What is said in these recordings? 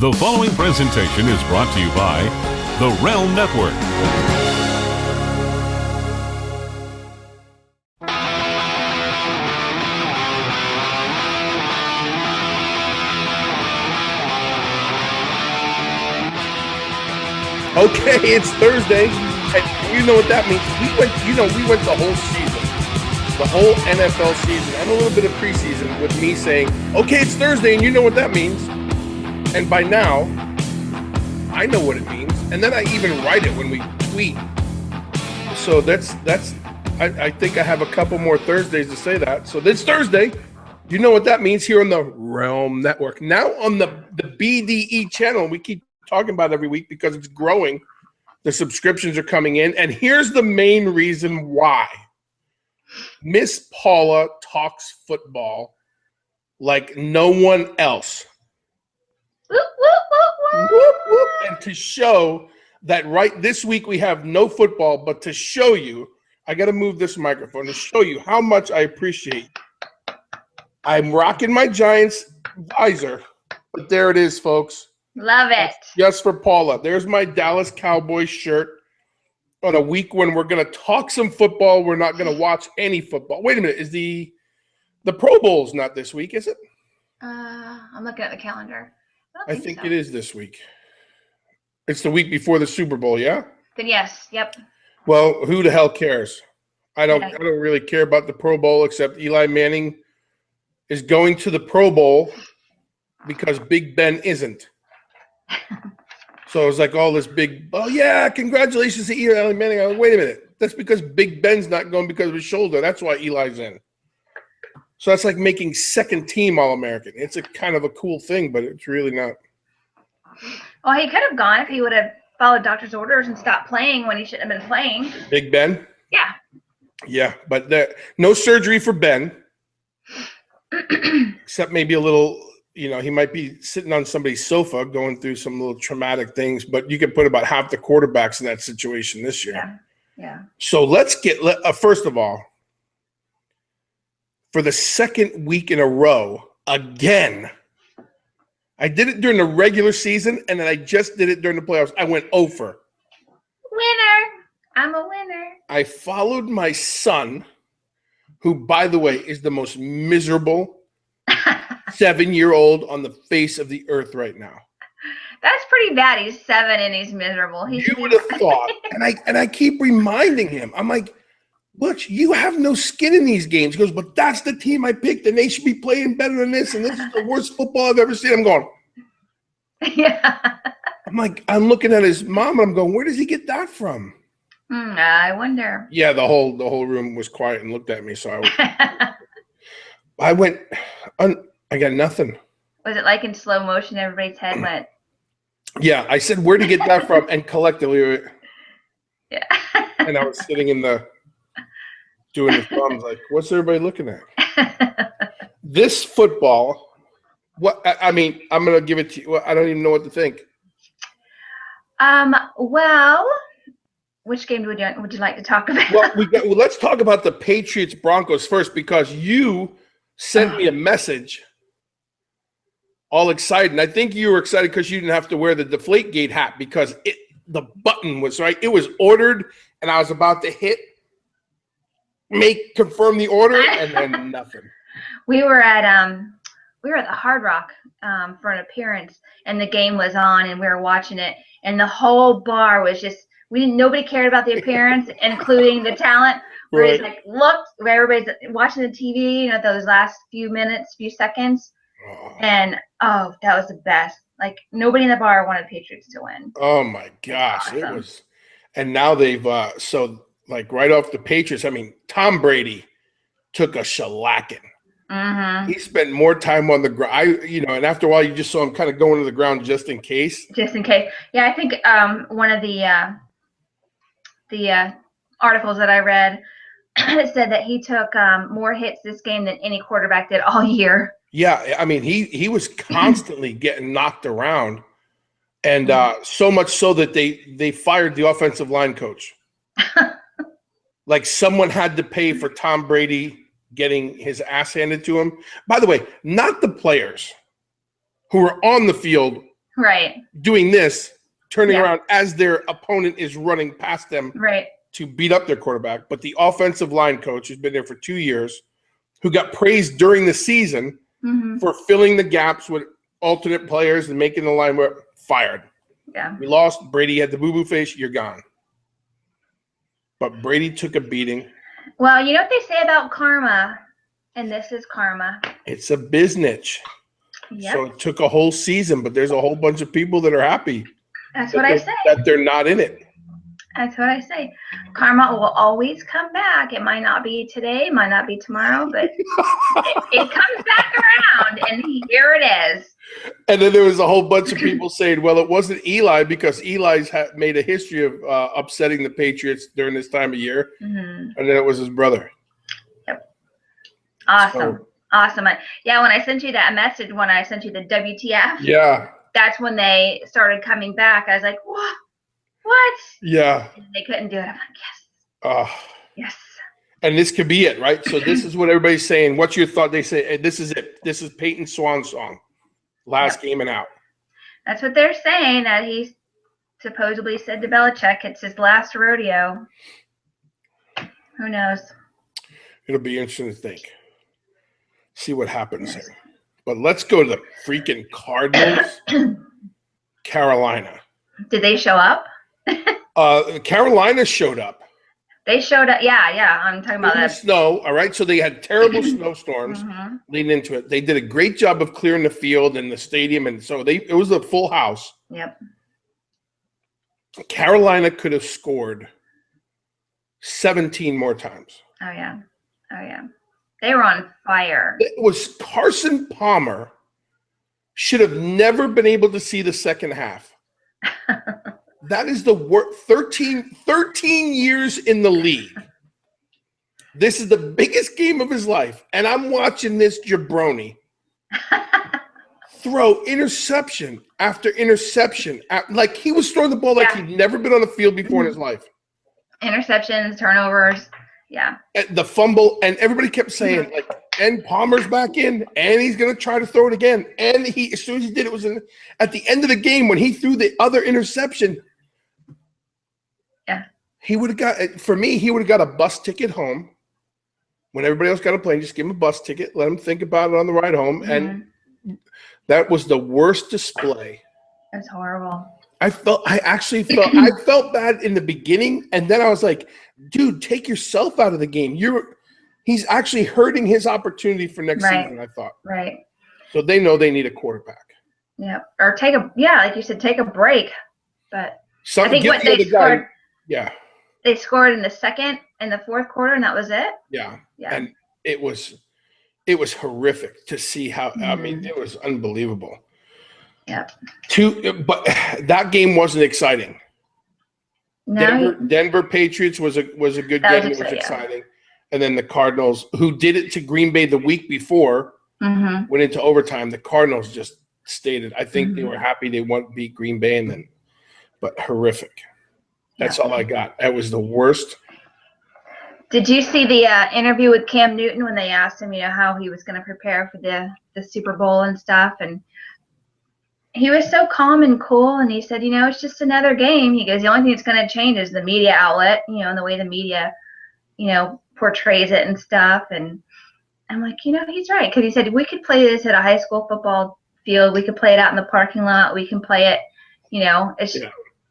The following presentation is brought to you by the Realm Network. Okay, it's Thursday, and you know what that means. We went the whole season, the whole NFL season, and a little bit of preseason with me saying, okay, it's Thursday, and you know what that means. And by now, I know what it means, and then I even write it when we tweet. So I think I have a couple more Thursdays to say that. So this Thursday, you know what that means here on the Realm Network. Now on the BDE channel, we keep talking about it every week because it's growing. The subscriptions are coming in, and here's the main reason why. Miss Paula talks football like no one else. Whoop, whoop, whoop, whoop. Whoop, whoop. And to show that right this week we have no football, but to show you, I got to move this microphone to show you how much I appreciate. I'm rocking my Giants visor, but there it is, folks. Love it. That's just for Paula. There's my Dallas Cowboys shirt on a week when we're going to talk some football. We're not going to watch any football. Wait a minute. Is the Pro Bowl's not this week, is it? I'm looking at the calendar. I think so. It is this week. It's the week before the Super Bowl, yeah? Then yes, yep. Well, who the hell cares? I don't really care about the Pro Bowl except Eli Manning is going to the Pro Bowl because Big Ben isn't. So it's like all this big, oh yeah, congratulations to Eli Manning. I'm like, wait a minute. That's because Big Ben's not going because of his shoulder. That's why Eli's in. So that's like making second team All-American. It's a kind of a cool thing, but it's really not. Well, he could have gone if he would have followed doctor's orders and stopped playing when he shouldn't have been playing. Big Ben? Yeah. Yeah, but no surgery for Ben. Except maybe a little, he might be sitting on somebody's sofa going through some little traumatic things, but you can put about half the quarterbacks in that situation this year. Yeah. So let's get, first of all, for the second week in a row, again, I did it during the regular season, and then I just did it during the playoffs. I went over. Winner. I'm a winner. I followed my son, who, by the way, is the most miserable 7-year-old on the face of the earth right now. That's pretty bad. He's 7 and he's miserable. You would have thought, and I keep reminding him. I'm like, Butch, you have no skin in these games. He goes, but that's the team I picked, and they should be playing better than this, and this is the worst football I've ever seen. I'm going, yeah. I'm looking at his mom, and I'm going, where does he get that from? I wonder. Yeah, the whole room was quiet and looked at me, so I went, I got nothing. Was it like in slow motion? Everybody's head went. Yeah, I said, where'd he get that from? And collectively, yeah. And I was sitting doing the thumbs like, what's everybody looking at? This football, I'm going to give it to you. Well, I don't even know what to think. Well, which game would you like to talk about? Well, let's talk about the Patriots Broncos first because you sent me a message all excited. And I think you were excited because you didn't have to wear the Deflategate hat because the button was right. It was ordered, and I was about to hit confirm the order, and then nothing. We were at the Hard Rock for an appearance, and the game was on, and we were watching it, and the whole bar was just nobody cared about the appearance, including the talent. We're just like looked, everybody's watching the TV, those last few seconds, and that was the best. Like nobody in the bar wanted Patriots to win. Oh my gosh, awesome. It was, and now they've like right off the Patriots, I mean, Tom Brady took a shellacking. Mm-hmm. He spent more time on the ground. And after a while, you just saw him kind of going to the ground just in case. Just in case. Yeah, I think one of the articles that I read said that he took more hits this game than any quarterback did all year. Yeah, I mean, he was constantly getting knocked around, and so much so that they fired the offensive line coach. Like someone had to pay for Tom Brady getting his ass handed to him. By the way, not the players who were on the field Right. doing this, turning Yeah. around as their opponent is running past them Right. to beat up their quarterback. But the offensive line coach who's been there for 2 years, who got praised during the season for filling the gaps with alternate players and making the line work, fired. Yeah. We lost. Brady had the boo-boo face. You're gone. But Brady took a beating. Well, you know what they say about karma, and this is karma. It's a business. Yep. So it took a whole season, but there's a whole bunch of people that are happy. That's what I say. That they're not in it. That's what I say. Karma will always come back. It might not be today, might not be tomorrow, but it comes back around, and here it is. And then there was a whole bunch of people saying, well, it wasn't Eli because Eli's made a history of upsetting the Patriots during this time of year. And then it was his brother. Yep. Awesome. So, awesome. Yeah, when I sent you that message, when I sent you the WTF, yeah, that's when they started coming back. I was like, what? What? Yeah. And they couldn't do it. I'm like, yes. Yes. And this could be it, right? So this is what everybody's saying. What's your thought? They say, hey, this is it. This is Peyton's swan song. Last game and out. That's what they're saying, that he supposedly said to Belichick it's his last rodeo. Who knows? It'll be interesting to think. See what happens here. But let's go to the freaking Cardinals. Carolina. Did they show up? Carolina showed up. They showed up. Yeah. I'm talking about that. Snow, all right? So they had terrible snowstorms leading into it. They did a great job of clearing the field and the stadium, and so it was a full house. Yep. Carolina could have scored 17 more times. Oh, yeah. They were on fire. It was Carson Palmer should have never been able to see the second half. That is the worst. 13 years in the league. This is the biggest game of his life. And I'm watching this jabroni throw interception after interception. Like he was throwing the ball like he'd never been on the field before in his life. Interceptions, turnovers. Yeah. And the fumble. And everybody kept saying, like, and Palmer's back in, and he's going to try to throw it again. And as soon as he did, it was at the end of the game when he threw the other interception. Yeah. He would have got a bus ticket home. When everybody else got a plane, just give him a bus ticket, let him think about it on the ride home. And that was the worst display. It was horrible. I felt bad in the beginning, and then I was like, dude, take yourself out of the game. He's actually hurting his opportunity for next season, I thought. Right. So they know they need a quarterback. Yeah. Or like you said, take a break. But I think what they scored. Yeah. They scored in the second and the fourth quarter, and that was it. Yeah. And it was horrific to see how. I mean, it was unbelievable. Yeah. But that game wasn't exciting. No. Denver Patriots was a good game. It was exciting. And then the Cardinals, who did it to Green Bay the week before, went into overtime. The Cardinals just stated, I think they were happy they beat Green Bay, but horrific. That's all I got. That was the worst. Did you see the interview with Cam Newton when they asked him, how he was going to prepare for the Super Bowl and stuff? And he was so calm and cool, and he said, it's just another game. He goes, the only thing that's going to change is the media outlet, and the way the media, portrays it and stuff. And I'm like, he's right. Because he said, we could play this at a high school football field. We could play it out in the parking lot. We can play it,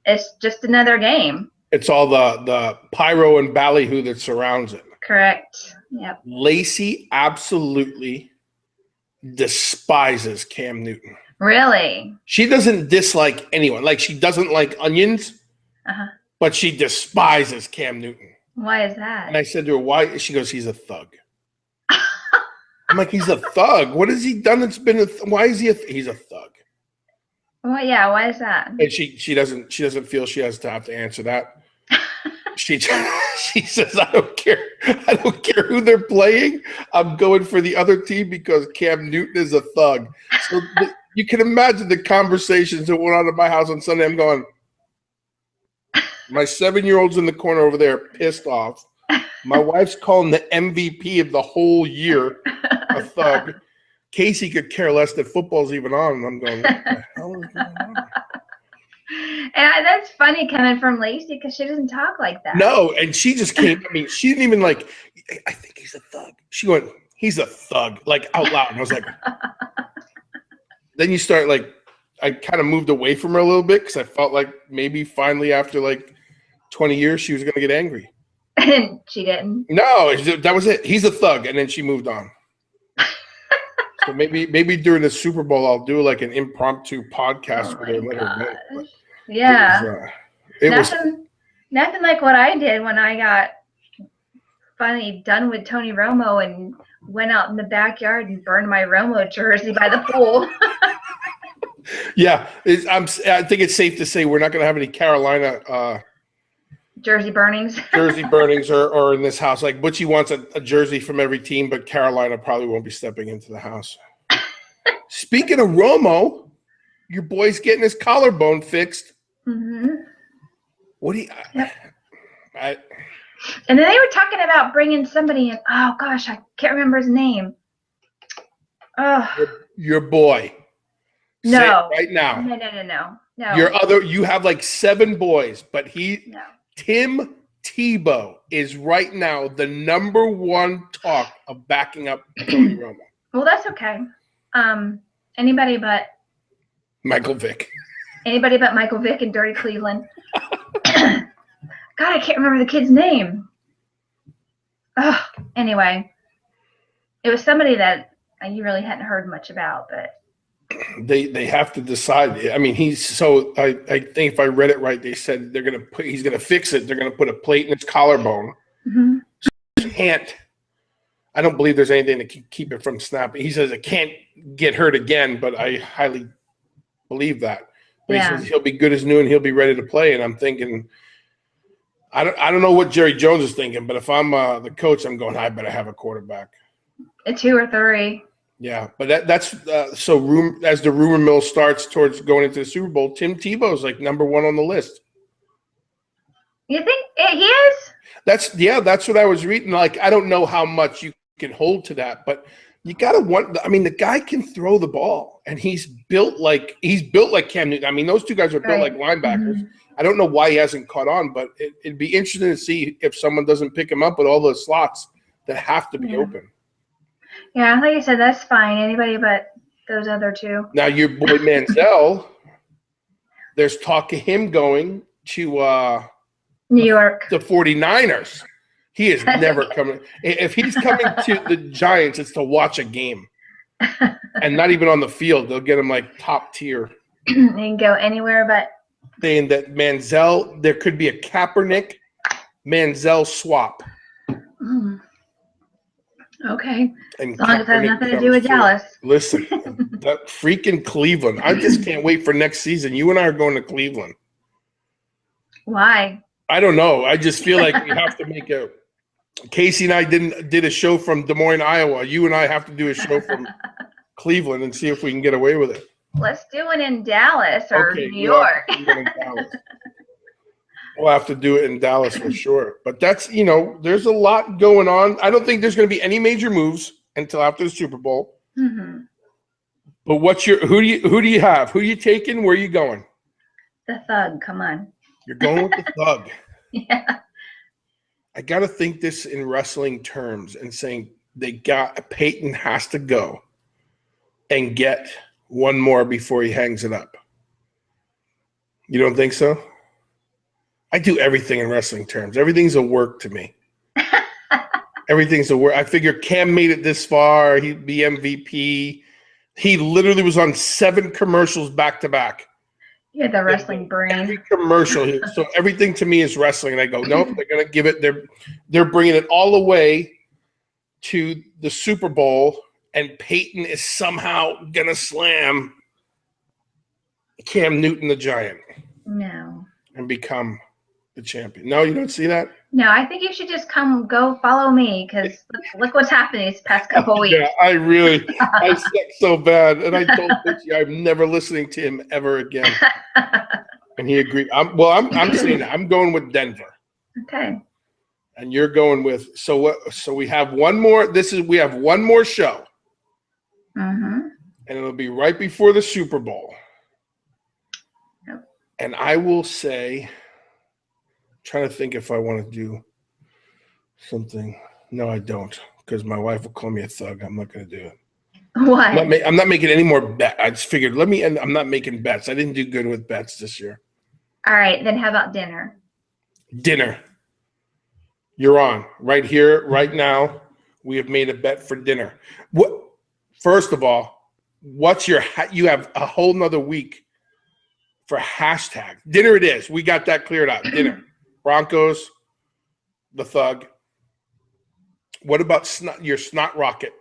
it's just another game. It's all the pyro and ballyhoo that surrounds it. Correct. Yep. Lacey absolutely despises Cam Newton. Really? She doesn't dislike anyone. Like, she doesn't like onions, but she despises Cam Newton. Why is that? And I said to her, why? She goes, he's a thug. I'm like, he's a thug? What has he done that's been why is he's a thug? Well, yeah, why is that? And she doesn't feel she has to have to answer that. She says, I don't care who they're playing. I'm going for the other team because Cam Newton is a thug. So you can imagine the conversations that went on at my house on Sunday. I'm going, my 7-year-old's in the corner over there, pissed off. My wife's calling the MVP of the whole year a thug. Casey could care less that football's even on, and I'm going, what the hell is going on? And that's funny coming from Lacey because she doesn't talk like that. No, and she just came. I mean, she didn't even like. I think he's a thug. She went, he's a thug, like out loud. And I was like, then you start like, I kind of moved away from her a little bit because I felt like maybe finally after like 20 years she was going to get angry. And she didn't. No, that was it. He's a thug, and then she moved on. So maybe during the Super Bowl I'll do like an impromptu podcast with her and let her go. Yeah. It was nothing like what I did when I got finally done with Tony Romo and went out in the backyard and burned my Romo jersey by the pool. Yeah, I think it's safe to say we're not going to have any Carolina jersey burnings or in this house. Like Butchie wants a jersey from every team, but Carolina probably won't be stepping into the house. Speaking of Romo, your boy's getting his collarbone fixed. Mm-hmm. What do you? Yep. And then they were talking about bringing somebody in. Oh gosh, I can't remember his name. Oh, your boy. No. Say it right now. No. You have like 7 boys, but Tim Tebow is right now the number 1 talk of backing up Tony Romo. Well, that's okay. Anybody but Michael Vick. Anybody but Michael Vick and Dirty Cleveland. God, I can't remember the kid's name. Oh, anyway, it was somebody that you really hadn't heard much about, but they have to decide. I mean, I think if I read it right, they said he's gonna fix it. They're gonna put a plate in his collarbone. Mm-hmm. I don't believe there's anything to keep it from snapping. He says it can't get hurt again, but I highly believe that. But he says he'll be good as new and he'll be ready to play. And I'm thinking, I don't know what Jerry Jones is thinking, but if I'm the coach, I'm going, I better have a quarterback. A 2 or 3. Yeah, but that's so. As the rumor mill starts towards going into the Super Bowl, Tim Tebow is like number 1 on the list. You think he is? That's what I was reading. Like, I don't know how much you can hold to that, but you gotta want. I mean, the guy can throw the ball, and he's built like Cam Newton. I mean, those 2 guys are built like linebackers. Mm-hmm. I don't know why he hasn't caught on, but it'd be interesting to see if someone doesn't pick him up with all those slots that have to be open. Yeah, like I said, that's fine. Anybody but those other 2. Now, your boy Manziel, there's talk of him going to New York, the 49ers. He is never coming. If he's coming to the Giants, it's to watch a game, and not even on the field. They'll get him like top tier. He can go anywhere but. Saying that Manziel, there could be a Kaepernick Manziel swap. Mm. Okay. And as long as it has nothing to do with Dallas. Listen, that freaking Cleveland. I just can't wait for next season. You and I are going to Cleveland. Why? I don't know. I just feel like we have to make a. Casey and I did a show from Des Moines, Iowa. You and I have to do a show from Cleveland and see if we can get away with it. Let's do it in Dallas or New York. We'll have to do it in Dallas for sure. But that's, there's a lot going on. I don't think there's going to be any major moves until after the Super Bowl. Mm-hmm. But who do you have? Who are you taking? Where are you going? The Thug. Come on. You're going with the Thug. Yeah. I got to think this in wrestling terms and saying Peyton has to go and get one more before he hangs it up. You don't think so? I do everything in wrestling terms. Everything's a work to me. Everything's a work. I figure Cam made it this far. He'd be MVP. He literally was on 7 commercials back to back. You had the wrestling brain. Every commercial. So everything to me is wrestling. And I go, nope, they're going to give it. They're bringing it all the way to the Super Bowl, and Peyton is somehow going to slam Cam Newton, the Giant. No. And become the champion. No, you don't see that? No, I think you should just go follow me because look what's happened these past couple weeks. Yeah, I suck so bad. And I told Richie I'm never listening to him ever again. And he agreed. I'm saying that. I'm going with Denver. Okay. And you're going with so we have one more. We have one more show. Mm-hmm. And it'll be right before the Super Bowl. Yep. And I will say, trying to think if I want to do something. No, I don't, because my wife will call me a thug. I'm not going to do it. What? I'm not making any more bets. I just figured, I'm not making bets. I didn't do good with bets this year. All right, then how about dinner? Dinner. You're on. Right here, right now, we have made a bet for dinner. First of all, you have a whole nother week for hashtag. Dinner it is. We got that cleared out. Dinner. Broncos, the thug. What about your snot rocket?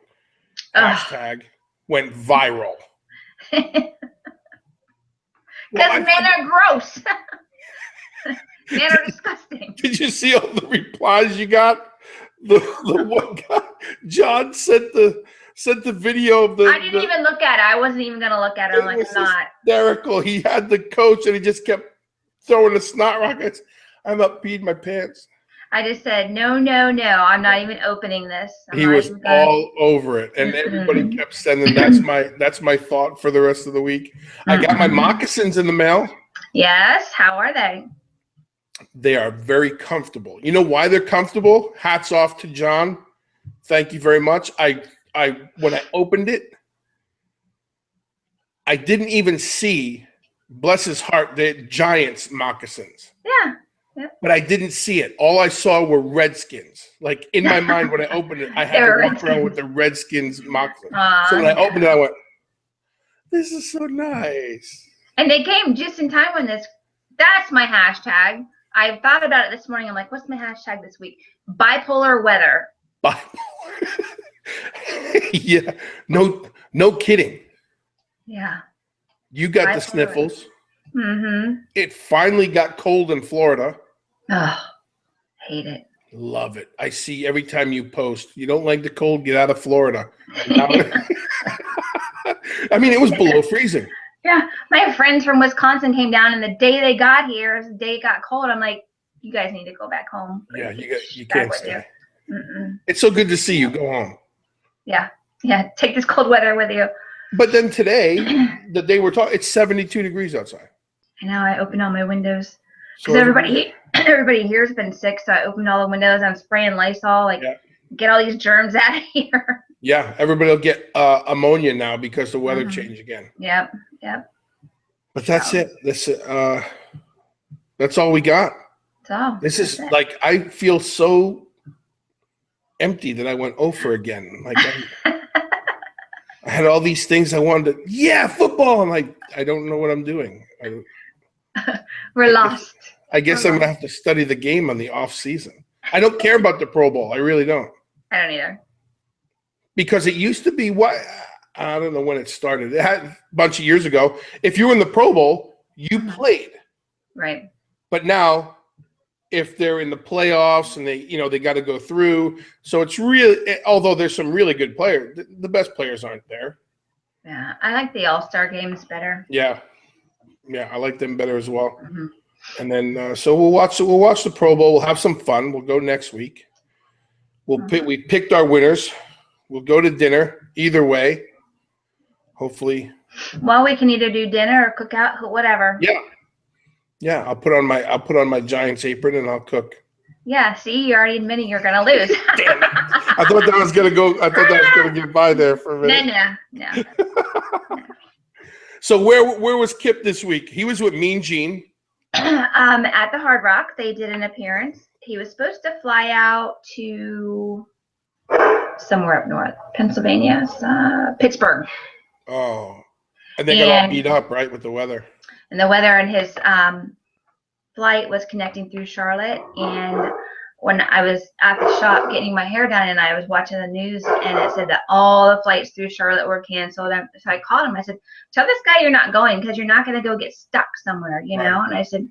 Hashtag went viral. Because men are gross. Men are disgusting. Did you see all the replies you got? The one guy, John sent the video of the. I didn't even look at it. I wasn't even gonna look at it. I'm like, I'm not. Hysterical. He had the coach and he just kept throwing the snot rockets. I'm up peed my pants. I just said no. I'm not even opening this. He was all over it, and everybody kept sending. That's my thought for the rest of the week. I got my moccasins in the mail. Yes. How are they? They are very comfortable. You know why they're comfortable? Hats off to John. Thank you very much. When I opened it, I didn't even see, bless his heart, the Giants moccasins. Yeah. Yep. But I didn't see it. All I saw were Redskins. Like in my mind, when I opened it, I had to walk around with the Redskins moccasins. So when I opened it, I went, "This is so nice." And they came just in time when this. That's my hashtag. I thought about it this morning. I'm like, what's my hashtag this week? Bipolar weather. Bipolar. Yeah. No kidding. Yeah. You got Bipolar. The sniffles. Mm-hmm. It finally got cold in Florida. Oh, hate it. Love it. I see every time you post, you don't like the cold, get out of Florida. I mean, it was below freezing. Yeah. My friends from Wisconsin came down, and the day they got here, the day it got cold, I'm like, you guys need to go back home. Yeah, you can't stay. Mm-mm. It's so good to see you. Go home. Yeah. Take this cold weather with you. But then today, the day we're talking, it's 72 degrees outside. I know. I opened all my windows because So everybody here's been sick, so I opened all the windows. I'm spraying Lysol, get all these germs out of here. Yeah, everybody will get ammonia now because the weather changed again. Yep. But that's it. That's all we got. This is like, I feel so empty that I went over again. Like I had all these things I wanted to. Football. I'm like, I don't know what I'm doing. We're lost. I guess I'm gonna have to study the game on the off season. I don't care about the Pro Bowl. I really don't. I don't either. Because it used to be I don't know when it started. It had a bunch of years ago. If you were in the Pro Bowl, you played. Right. But now, if they're in the playoffs and they got to go through, so it's really, although there's some really good players, the best players aren't there. Yeah, I like the All-Star games better. Yeah, I like them better as well. Mm-hmm. And then so we'll watch the Pro Bowl. We'll have some fun. We'll go next week. We picked our winners. We'll go to dinner either way. Hopefully. Well, we can either do dinner or cook out, whatever. Yeah. I'll put on my Giants apron and I'll cook. Yeah. See, you're already admitting you're gonna lose. Damn it! I thought that was gonna get by there for a minute. No. So where was Kip this week? He was with Mean Gene. At the Hard Rock, they did an appearance. He was supposed to fly out to somewhere up north, Pennsylvania, Pittsburgh. Oh, and they got all beat up, right, with the weather. And the weather, and his flight was connecting through Charlotte. And when I was at the shop getting my hair done, and I was watching the news, and it said that all the flights through Charlotte were canceled. And so I called him. I said, "Tell this guy you're not going, because you're not going to go get stuck somewhere, you know." And I said,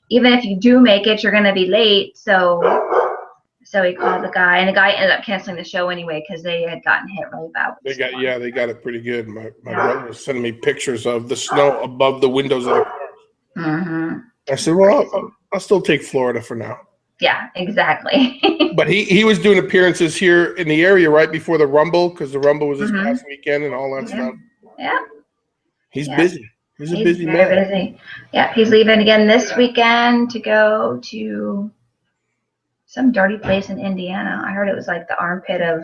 "Even if you do make it, you're going to be late." So he called the guy, and the guy ended up canceling the show anyway because they had gotten hit really bad. They got it pretty good. My brother was sending me pictures of the snow above the windows of the car. Mm-hmm. I said, "Well, I'll still take Florida for now." Yeah, exactly. But he was doing appearances here in the area right before the Rumble, because the Rumble was this past weekend and all that stuff. Yeah. He's busy. He's a busy very man. Busy. Yeah, he's leaving again this weekend to go to some dirty place in Indiana. I heard it was like the armpit of.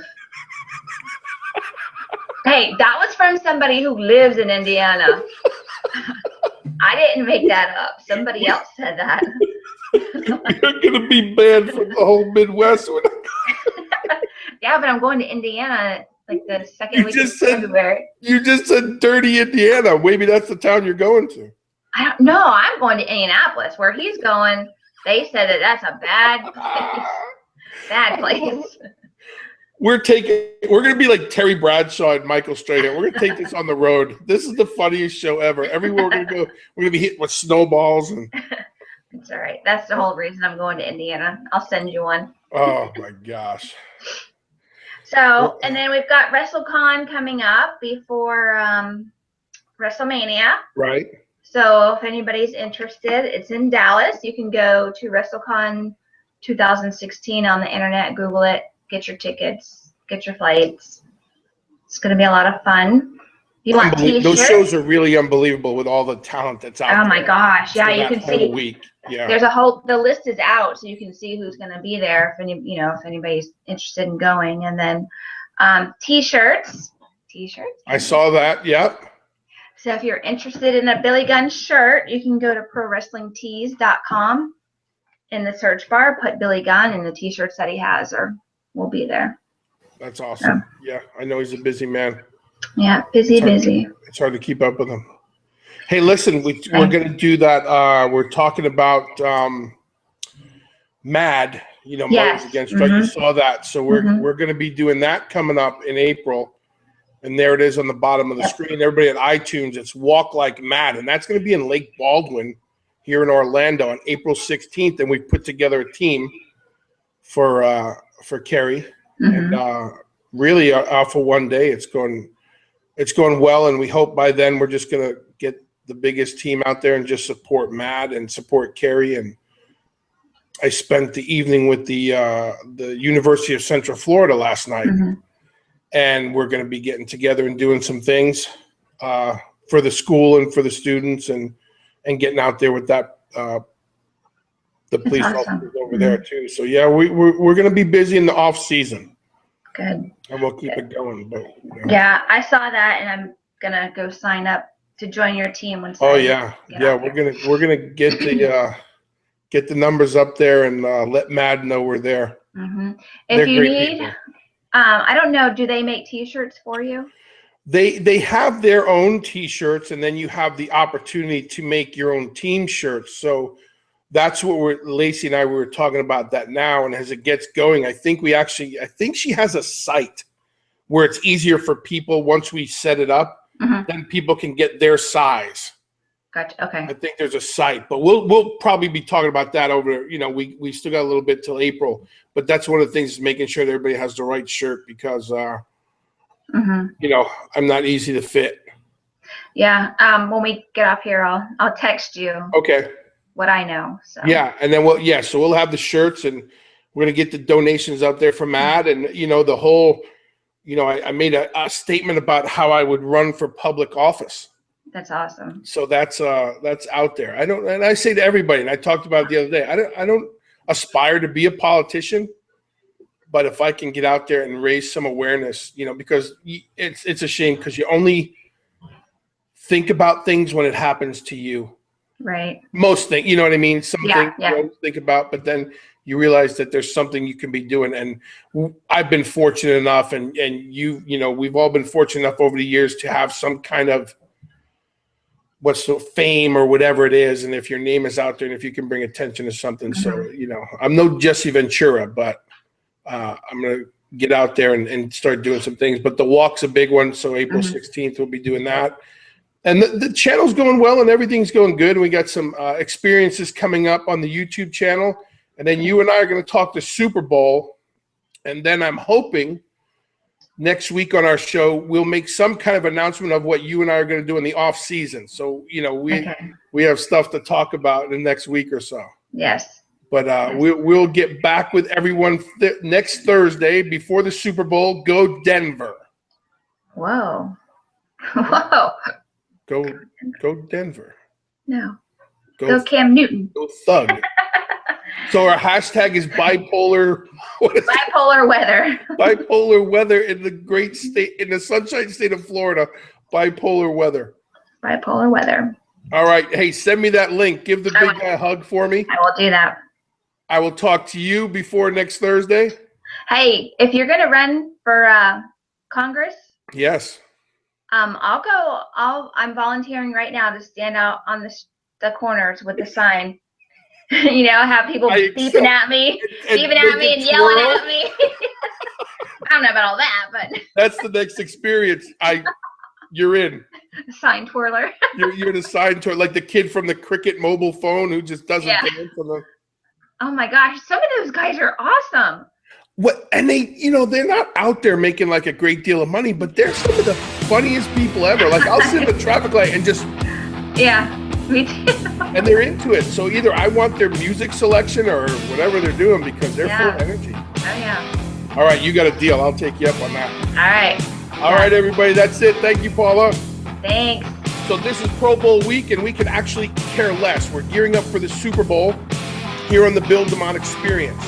Hey, that was from somebody who lives in Indiana. I didn't make that up. Somebody else said that. You're gonna be banned from the whole Midwest. Yeah, but I'm going to Indiana like the second week of February. You just said dirty Indiana. Maybe that's the town you're going to. I don't know. I'm going to Indianapolis. Where he's going, they said that that's a bad place. Bad place. We're going to be like Terry Bradshaw and Michael Strahan. We're going to take this on the road. This is the funniest show ever. Everywhere we're going to go, we're going to be hit with snowballs. It's all right. That's the whole reason I'm going to Indiana. I'll send you one. Oh, my gosh. So, and then we've got WrestleCon coming up before WrestleMania. Right. So if anybody's interested, it's in Dallas. You can go to WrestleCon 2016 on the internet, Google it, get your tickets, get your flights. It's going to be a lot of fun. You want t-shirts? Those shows are really unbelievable with all the talent that's out there. Oh my gosh. Yeah, you can see. Week. Yeah. There's the list is out, so you can see who's going to be there if anybody's interested in going. And then t-shirts. I saw that. Yep. So if you're interested in a Billy Gunn shirt, you can go to prowrestlingtees.com. In the search bar, put Billy Gunn, and the t-shirts that he has will be there. That's awesome. Yeah, I know he's a busy man. Yeah, busy. It's hard to keep up with him. Hey, listen, we're going to do that. We're talking about MAD, Mothers Against Drugs. You saw that. So we're going to be doing that coming up in April. And there it is on the bottom of the screen. Everybody at iTunes, it's Walk Like MAD. And that's going to be in Lake Baldwin here in Orlando on April 16th. And we've put together a team for Carrie. And really for one day, it's going well. And we hope by then we're just going to get the biggest team out there and just support MAD and support Carrie. And I spent the evening with the University of Central Florida last night. And we're going to be getting together and doing some things for the school and for the students and getting out there with that the police officers over there too. So yeah, we're going to be busy in the off season. Good. And we'll keep it going. But yeah, I saw that, and I'm gonna go sign up to join your team once. Yeah. We're gonna get the numbers up there and let MAD know we're there. If you need, I don't know, do they make T-shirts for you? They have their own T-shirts, and then you have the opportunity to make your own team shirts. So that's what Lacey and I were talking about that now. And as it gets going, I think she has a site where it's easier for people once we set it up, then people can get their size. Gotcha. Okay. I think there's a site, but we'll probably be talking about that over, we still got a little bit till April, but that's one of the things is making sure that everybody has the right shirt because, I'm not easy to fit. Yeah. When we get off here, I'll text you. Okay. What I know. So. Yeah. And then so we'll have the shirts and we're going to get the donations out there for MAD and, the whole, I made a statement about how I would run for public office. That's awesome. So that's out there. And I say to everybody, and I talked about it the other day, I don't aspire to be a politician, but if I can get out there and raise some awareness, because it's a shame because you only think about things when it happens to you. Right. Most things, you know what I mean? Some things you don't think about, but then you realize that there's something you can be doing. And I've been fortunate enough, and we've all been fortunate enough over the years to have some kind of fame or whatever it is. And if your name is out there and if you can bring attention to something. So, I'm no Jesse Ventura, but I'm going to get out there and start doing some things. But the walk's a big one. So April 16th, we'll be doing that. And the channel's going well and everything's going good. And we got some experiences coming up on the YouTube channel. And then you and I are going to talk the Super Bowl. And then I'm hoping next week on our show, we'll make some kind of announcement of what you and I are going to do in the off season. So, we have stuff to talk about in the next week or so. Yes. But we'll get back with everyone next Thursday before the Super Bowl. Go Denver. Whoa. Whoa. Go Denver. No. Go Cam Newton. Go Thug. So our hashtag is bipolar. What is bipolar weather. Bipolar weather in the great state, in the sunshine state of Florida. Bipolar weather. Bipolar weather. All right. Hey, send me that link. Give the big guy a hug for me. I will do that. I will talk to you before next Thursday. Hey, if you're going to run for Congress. Yes. I'm volunteering right now to stand out on the corners with the sign. Have people beeping at me and yelling at me. I don't know about all that, but that's the next experience. You're in. Sign twirler. You're in a sign twirler, like the kid from the Cricket mobile phone who just doesn't dance on the. Oh my gosh, some of those guys are awesome. What? And they're not out there making like a great deal of money, but they're some of the funniest people ever. Like I'll sit at the traffic light and just. Yeah, me too. And they're into it. So either I want their music selection or whatever they're doing because they're full of energy. Oh yeah. All right, you got a deal. I'll take you up on that. All right. All right, everybody. That's it. Thank you, Paula. Thanks. So this is Pro Bowl week, and we can actually care less. We're gearing up for the Super Bowl here on the Bill DeMott Experience.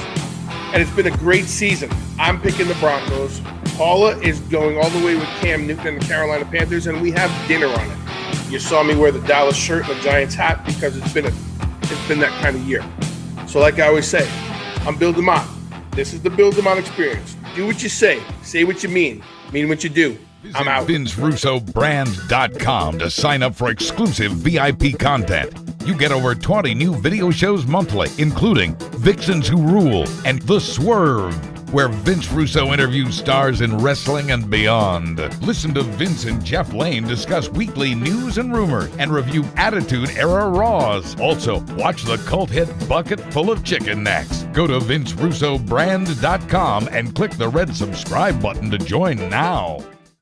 And it's been a great season. I'm picking the Broncos. Paula is going all the way with Cam Newton and the Carolina Panthers, and we have dinner on it. You saw me wear the Dallas shirt and the Giants hat because it's been that kind of year. So like I always say, I'm Bill DeMott. This is the Bill DeMott Experience. Do what you say what you mean what you do. I'm out. VinceRussoBrand.com to sign up for exclusive VIP content. You get over 20 new video shows monthly, including Vixens Who Rule and The Swerve, where Vince Russo interviews stars in wrestling and beyond. Listen to Vince and Jeff Lane discuss weekly news and rumors and review Attitude Era Raws. Also, watch the cult hit Bucket Full of Chicken next. Go to VinceRussoBrand.com and click the red subscribe button to join now.